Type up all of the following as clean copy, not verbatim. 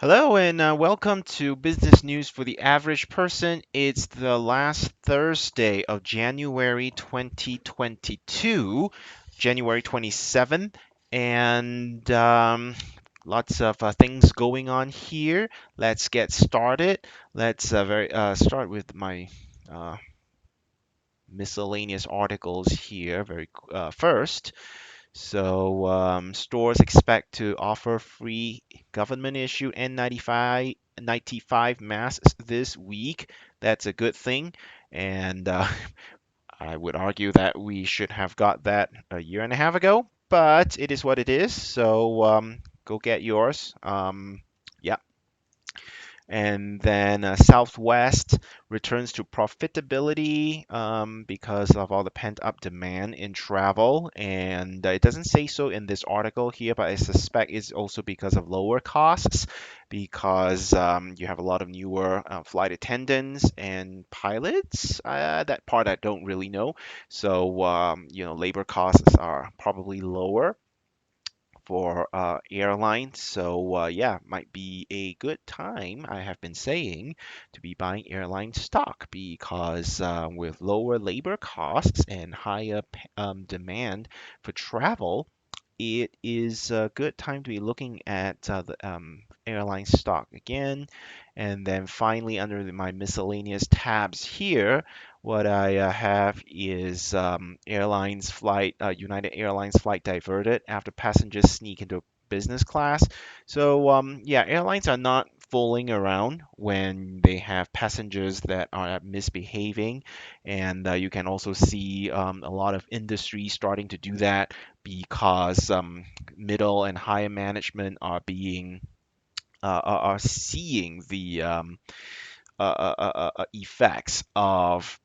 Hello and welcome to Business News for the Average Person. It's the last Thursday of January 2022, January 27th, and lots of things going on here. Let's get started. Let's start with my uh, miscellaneous articles here very first. Stores expect to offer free government-issued N95 masks this week. That's a good thing, and I would argue that we should have got that a year and a half ago, but it is what it is. Go get yours. Yeah. And then Southwest returns to profitability because of all the pent-up demand in travel. And it doesn't say so in this article here, but I suspect it's also because of lower costs, because you have a lot of newer flight attendants and pilots. That part I don't really know. Labor costs are probably lower for airlines. Yeah, might be a good time, I have been saying, to be buying airline stock because with lower labor costs and higher demand for travel, it is a good time to be looking at the airline stock again. And then finally, under my miscellaneous tabs here, what I have is United Airlines flight diverted after passengers sneak into business class. Yeah, airlines are not fooling around when they have passengers that are misbehaving, and you can also see a lot of industries starting to do that because middle and higher management are seeing the effects of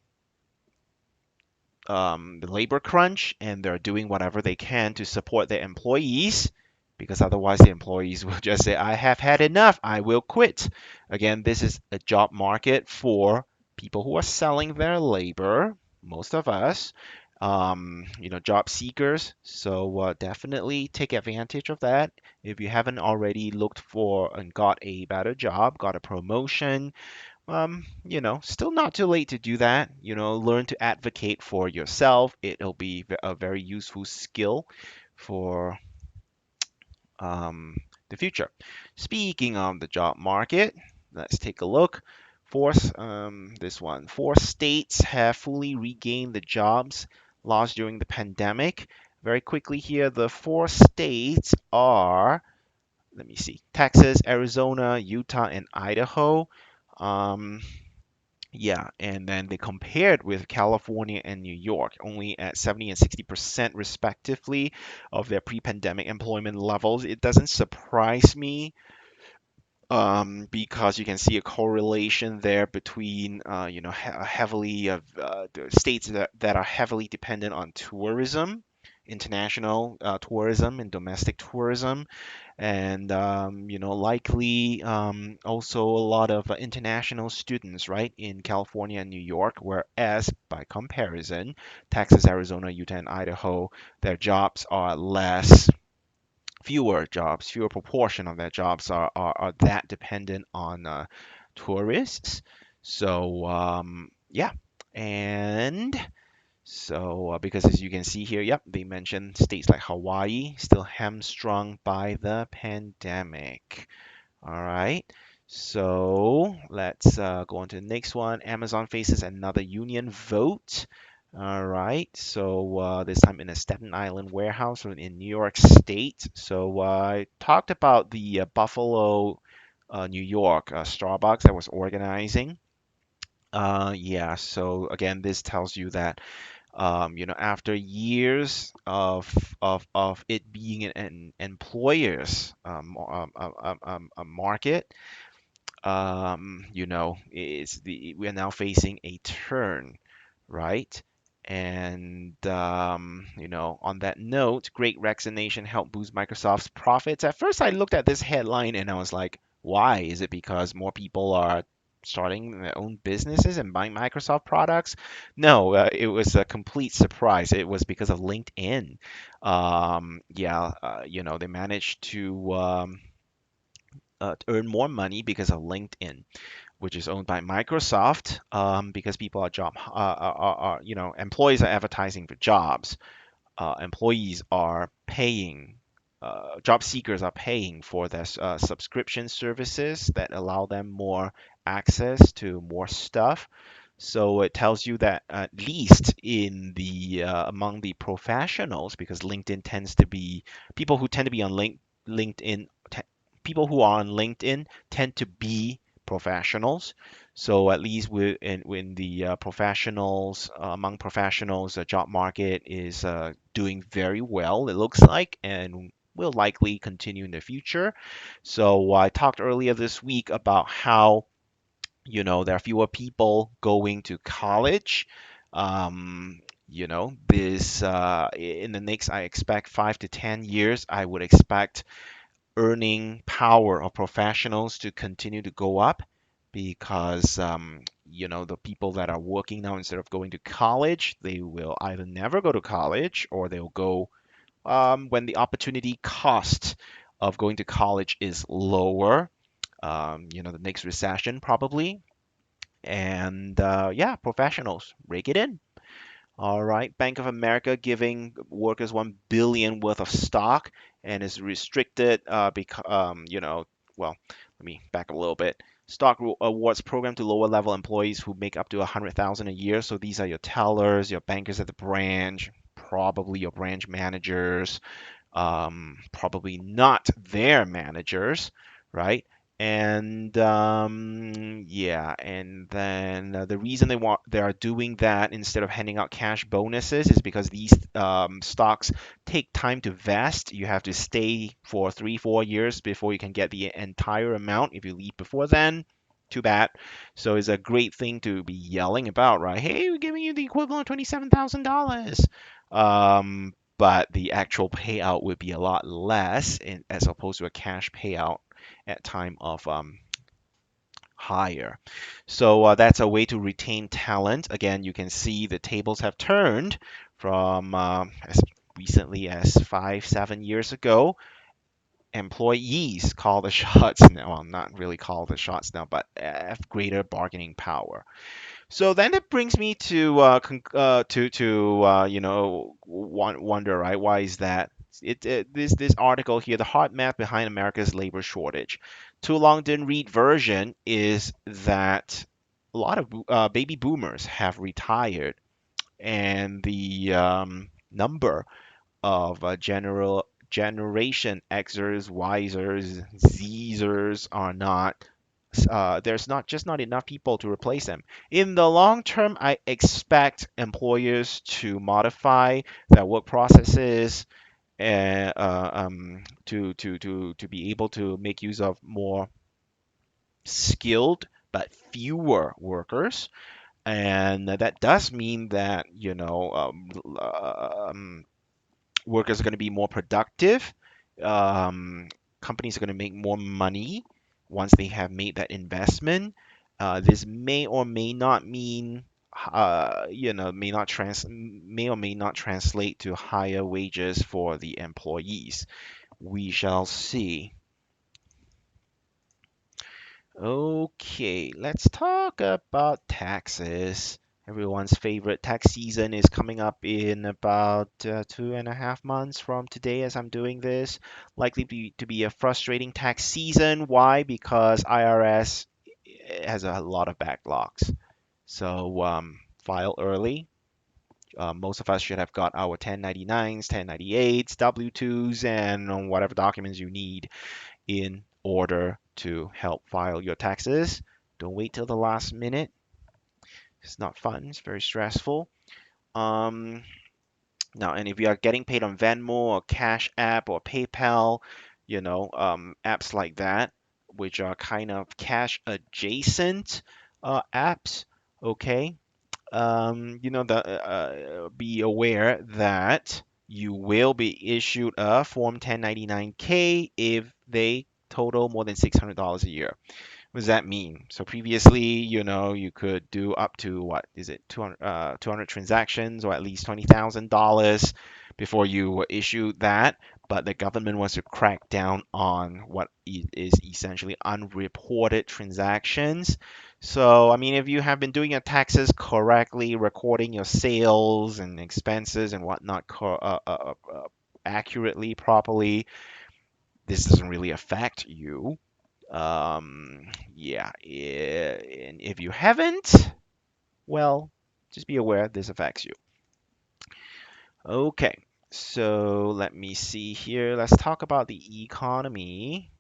the labor crunch, and they're doing whatever they can to support their employees because otherwise the employees will just say, I have had enough, I will quit. Again, this is a job market for people who are selling their labor, most of us, job seekers. Definitely take advantage of that. If you haven't already looked for and got a better job, got a promotion, still not too late to do that. Learn to advocate for yourself. It'll be a very useful skill for um, the future. Speaking of the job market, let's take a look. This one. Four states have fully regained the jobs lost during the pandemic. Very quickly here, the four states are, let me see, Texas, Arizona, Utah, and Idaho. Um, yeah, and then they compared with California and New York, only at 70 and 60% respectively of their pre-pandemic employment levels. It doesn't surprise me because you can see a correlation there between, the states that are heavily dependent on tourism, international tourism and domestic tourism, and likely also a lot of international students, right, in California and New York, whereas by comparison, Texas, Arizona, Utah, and Idaho, their jobs are less, fewer jobs, fewer proportion of their jobs are that dependent on tourists. Yeah, and because as you can see here, yep, they mentioned states like Hawaii still hamstrung by the pandemic. All right. Let's go on to the next one. Amazon faces another union vote. All right. This time in a Staten Island warehouse in New York State. I talked about the Buffalo, New York Starbucks that was organizing. Yeah. So again, this tells you that after years of it being an employer's a market, we're now facing a turn, right? And on that note, Great Resignation helped boost Microsoft's profits. At first, I looked at this headline and I was like, why? Is it because more people are starting their own businesses and buying Microsoft products? No, it was a complete surprise. It was because of LinkedIn. Yeah, they managed to earn more money because of LinkedIn, which is owned by Microsoft, because people are employees are advertising for jobs, employees are paying, job seekers are paying for their subscription services that allow them more access to more stuff. So it tells you that at least in the among the professionals, because LinkedIn tends to be people who tend to be on LinkedIn, people who are on LinkedIn tend to be professionals. So at least when the professionals among professionals, the job market is doing very well, it looks like, and will likely continue in the future. So I talked earlier this week about how there are fewer people going to college. This in the next, I expect 5 to 10 years, I would expect earning power of professionals to continue to go up because the people that are working now, instead of going to college, they will either never go to college or they'll go when the opportunity cost of going to college is lower. The next recession probably. And yeah, professionals, rake it in. All right, Bank of America giving workers 1 billion worth of stock and is restricted because well, let me back up a little bit. Stock awards program to lower level employees who make up to 100,000 a year. So these are your tellers, your bankers at the branch, probably your branch managers, probably not their managers, right? And yeah, and then the reason they are doing that instead of handing out cash bonuses is because these stocks take time to vest. You have to stay for 3, 4 years before you can get the entire amount. If you leave before then, too bad. So it's a great thing to be yelling about, right? Hey, we're giving you the equivalent of $27,000. But the actual payout would be a lot less as opposed to a cash payout at time of hire. So that's a way to retain talent. Again, you can see the tables have turned from as recently as 5, 7 years ago. Employees call the shots now. Well, not really call the shots now, but have greater bargaining power. So then it brings me to wonder, right? Why is that? This article here, the hard math behind America's labor shortage. Too long didn't read version is that a lot of baby boomers have retired, and the number of generation Xers, Ysers, Zers are not there's not enough people to replace them. In the long term, I expect employers to modify their work processes and to be able to make use of more skilled but fewer workers. And that does mean that workers are going to be more productive. Um, Companies are going to make more money once they have made that investment. This may or may not mean, may or may not translate to higher wages for the employees. We shall see. Okay, let's talk about taxes. Everyone's favorite tax season is coming up in about 2.5 months from today as I'm doing this. Likely to be a frustrating tax season. Why? Because IRS has a lot of backlogs. So file early. Most of us should have got our 1099s, 1098s, W2s, and whatever documents you need in order to help file your taxes. Don't wait till the last minute. It's not fun. It's very stressful. Um, Now, and if you are getting paid on Venmo or Cash App or PayPal, apps like that, which are kind of cash adjacent apps, okay, be aware that you will be issued a Form 1099-K if they total more than $600 a year. What does that mean? So previously, you could do up to what is it, 200 transactions or at least $20,000 before you were issued that. but the government wants to crack down on what is essentially unreported transactions. So, I mean, if you have been doing your taxes correctly, recording your sales and expenses and whatnot accurately, properly, this doesn't really affect you. Yeah, and if you haven't, well, just be aware this affects you. Okay, so let me see here. Let's talk about the economy.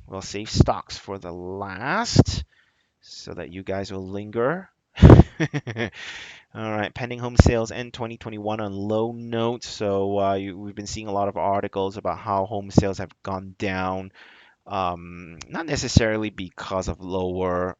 We'll save stocks for the last so that you guys will linger. All right, pending home sales end 2021 on low notes. So we've been seeing a lot of articles about how home sales have gone down, not necessarily because of lower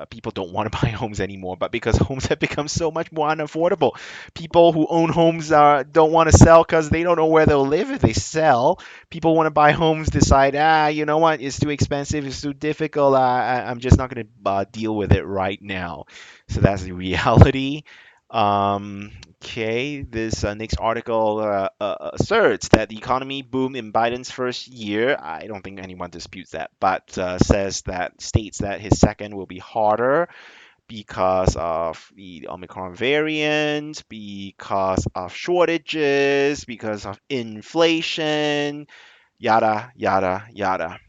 people don't want to buy homes anymore, but because homes have become so much more unaffordable. People who own homes don't want to sell because they don't know where they'll live if they sell. People want to buy homes, decide, you know what, it's too expensive, it's too difficult. I'm just not going to deal with it right now. So that's the reality. Okay, this next article asserts that the economy boomed in Biden's first year. I don't think anyone disputes that, but states that his second will be harder because of the Omicron variant, because of shortages, because of inflation, yada yada yada.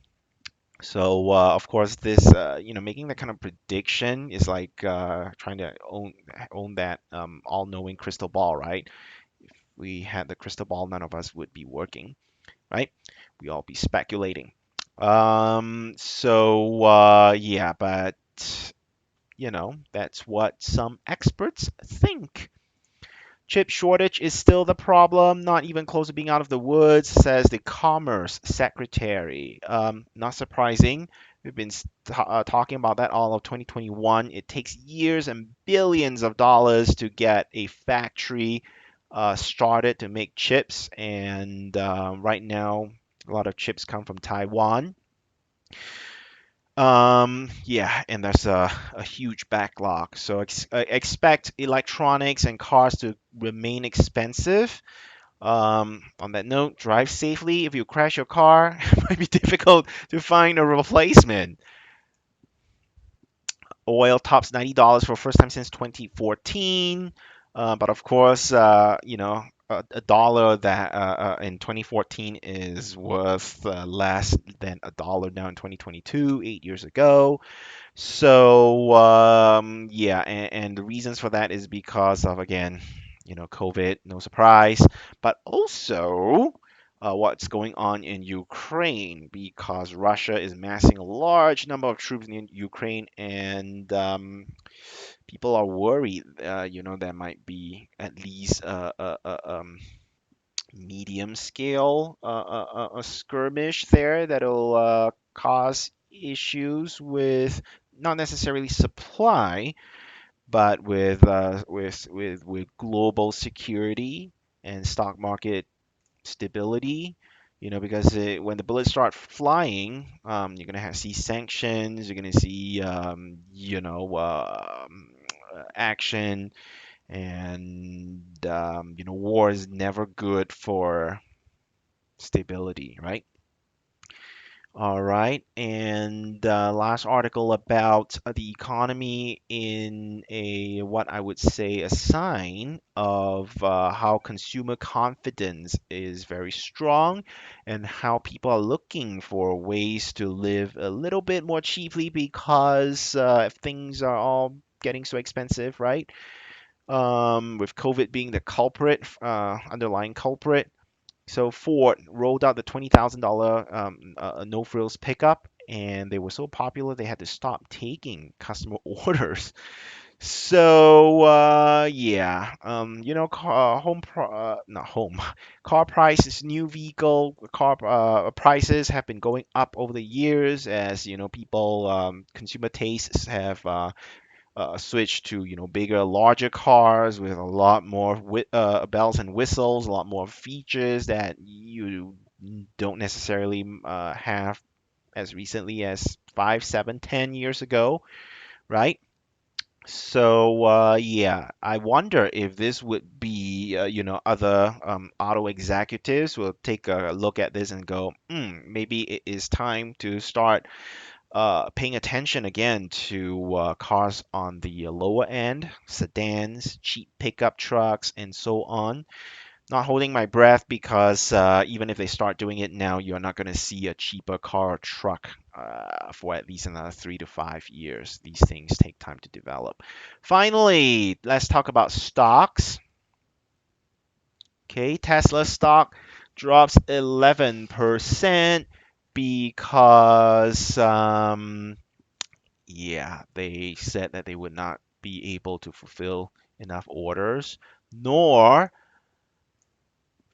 So of course, this making that kind of prediction is like trying to own that all-knowing crystal ball, right? If we had the crystal ball, none of us would be working, right? We all be speculating. Yeah, but that's what some experts think. Chip shortage is still the problem, not even close to being out of the woods, says the Commerce Secretary. Not surprising. We've been talking about that all of 2021. It takes years and billions of dollars to get a factory started to make chips, and right now, a lot of chips come from Taiwan. Yeah, and there's a huge backlog. So expect electronics and cars to remain expensive. On that note, drive safely. If you crash your car, it might be difficult to find a replacement. Oil tops $90 for the first time since 2014. But of course, a dollar that in 2014 is worth less than a dollar now in 2022, 8 years ago. So yeah, and the reasons for that is because of again, COVID, no surprise, but also what's going on in Ukraine because Russia is massing a large number of troops in Ukraine, and people are worried, there might be at least medium scale a skirmish there that'll cause issues with not necessarily supply, but with global security and stock market stability. Because when the bullets start flying, you're gonna see sanctions, you're gonna see action, and war is never good for stability, right? All right, and last article about the economy in a what I would say a sign of how consumer confidence is very strong and how people are looking for ways to live a little bit more cheaply because if things are all getting so expensive, right? With COVID being the culprit, underlying culprit. So Ford rolled out the $20,000 no frills pickup, and they were so popular they had to stop taking customer orders. So yeah, not home, car prices, new vehicle car prices have been going up over the years as people consumer tastes have switch to bigger, larger cars with a lot more bells and whistles, a lot more features that you don't necessarily have as recently as 5, 7, 10 years ago, right? So yeah, I wonder if this would be, other auto executives will take a look at this and go, maybe it is time to start paying attention again to cars on the lower end, sedans, cheap pickup trucks, and so on. Not holding my breath because even if they start doing it now, you're not going to see a cheaper car or truck for at least another 3 to 5 years. These things take time to develop. Finally, let's talk about stocks. Okay, Tesla stock drops 11% because, yeah, they said that they would not be able to fulfill enough orders, nor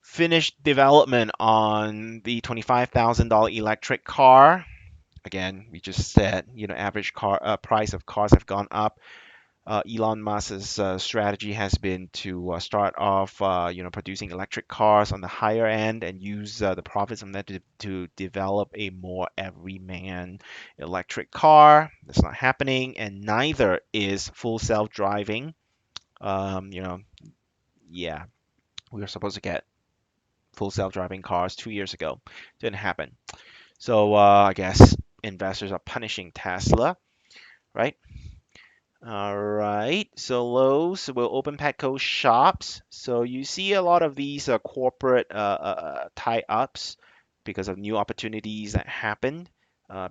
finished development on the $25,000 electric car. Again, we just said, average car price of cars have gone up. Elon Musk's strategy has been to start off, producing electric cars on the higher end and use the profits from that to develop a more everyman electric car. That's not happening, and neither is full self-driving. Um, you know, yeah, we were supposed to get full self-driving cars 2 years ago. Didn't happen. So I guess investors are punishing Tesla, right? All right. So Lowe's will open Petco shops. So you see a lot of these corporate tie-ups because of new opportunities that happened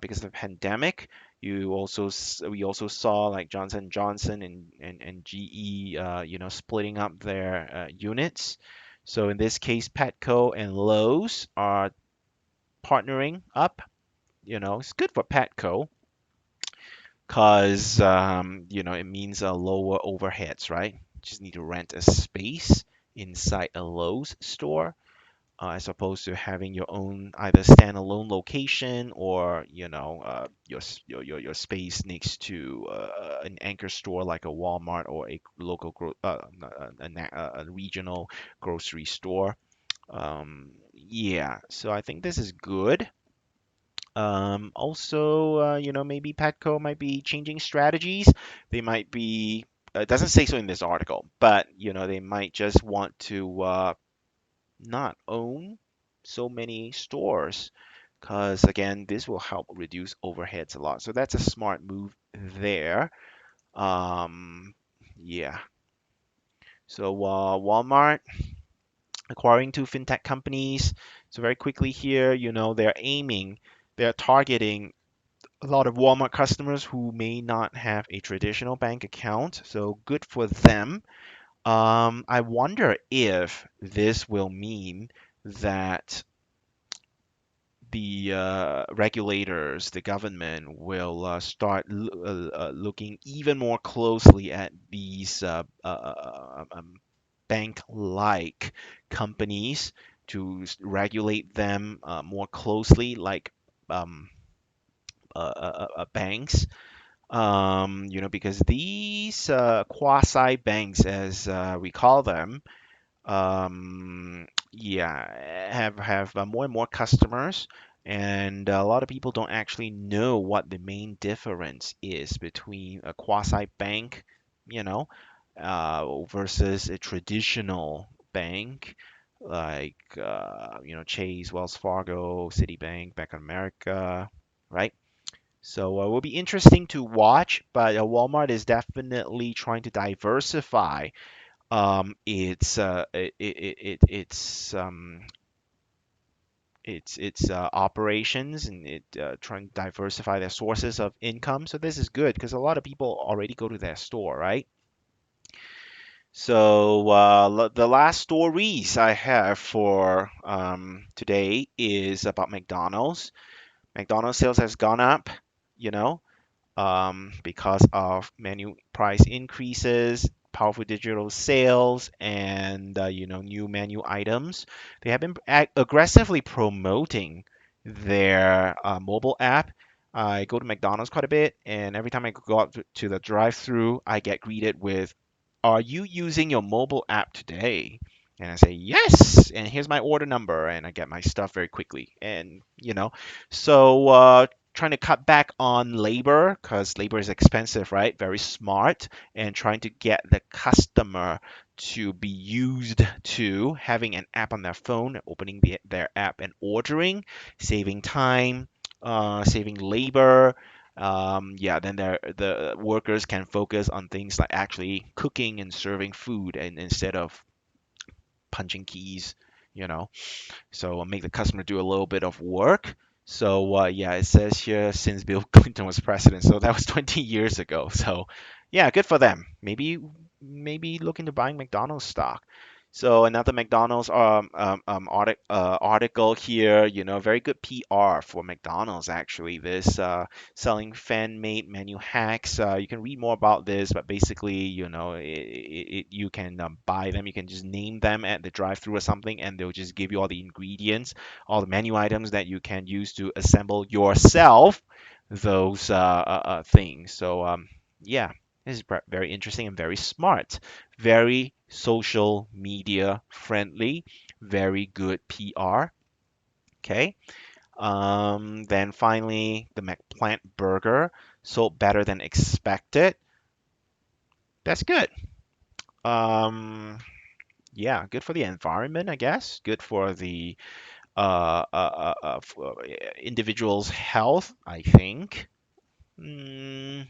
because of the pandemic. We also saw like Johnson Johnson and GE, splitting up their units. So in this case, Petco and Lowe's are partnering up. It's good for Petco because it means lower overheads, right? Just need to rent a space inside a Lowe's store, as opposed to having your own either standalone location or your space next to an anchor store like a Walmart or a local a regional grocery store. Yeah, so I think this is good. Also, maybe Petco might be changing strategies. They might be, it doesn't say so in this article, but they might just want to not own so many stores, because again, this will help reduce overheads a lot. So that's a smart move there. Um, yeah. So Walmart acquiring two fintech companies. So very quickly here, they're targeting a lot of Walmart customers who may not have a traditional bank account, so good for them. I wonder if this will mean that the regulators, the government, will start looking even more closely at these bank-like companies to regulate them more closely, like um, banks. Because these quasi banks, as we call them, yeah, have more and more customers, and a lot of people don't actually know what the main difference is between a quasi bank, you know, versus a traditional bank like Chase, Wells Fargo, Citibank, Bank of America, right? So it will be interesting to watch, but Walmart is definitely trying to diversify its operations, and it trying to diversify their sources of income. So this is good because a lot of people already go to their store, right? So the last stories I have for today is about McDonald's. McDonald's sales has gone up, you know, because of menu price increases, powerful digital sales, and new menu items. They have been aggressively promoting their mobile app. I go to McDonald's quite a bit, and every time I go up to the drive-through, I get greeted with, "Are you using your mobile app today?" And I say, "Yes." And here's my order number, and I get my stuff very quickly. And so trying to cut back on labor because labor is expensive, right? Very smart, and trying to get the customer to be used to having an app on their phone, opening their app and ordering, saving time, saving labor. Yeah, then the workers can focus on things like actually cooking and serving food, and instead of punching keys, you know. So make the customer do a little bit of work. So yeah, it says here since Bill Clinton was president. So that was 20 years ago. So yeah, good for them. Maybe look into buying McDonald's stock. So another McDonald's article here, very good PR for McDonald's actually. This selling fan-made menu hacks. You can read more about this, but basically, you can buy them. You can just name them at the drive-through or something, and they'll just give you all the ingredients, all the menu items that you can use to assemble yourself those things. So yeah, this is very interesting and very smart, very social media friendly, very good PR. Okay. Then finally, the McPlant burger sold better than expected. That's good. Um, yeah, good for the environment, I guess. Good for the individual's health, I think. Mm,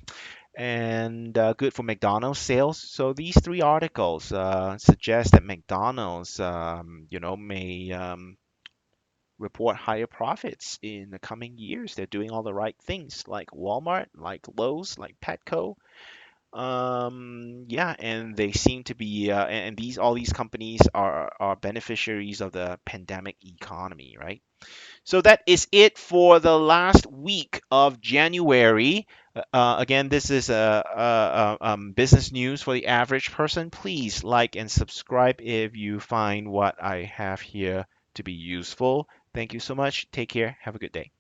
and good for McDonald's sales. So these three articles suggest that McDonald's, may report higher profits in the coming years. They're doing all the right things, like Walmart, like Lowe's, like Petco. Yeah, and they seem to be, and these all these companies are beneficiaries of the pandemic economy, right? So that is it for the last week of January. Again, this is business news for the average person. Please like and subscribe if you find what I have here to be useful. Thank you so much. Take care. Have a good day.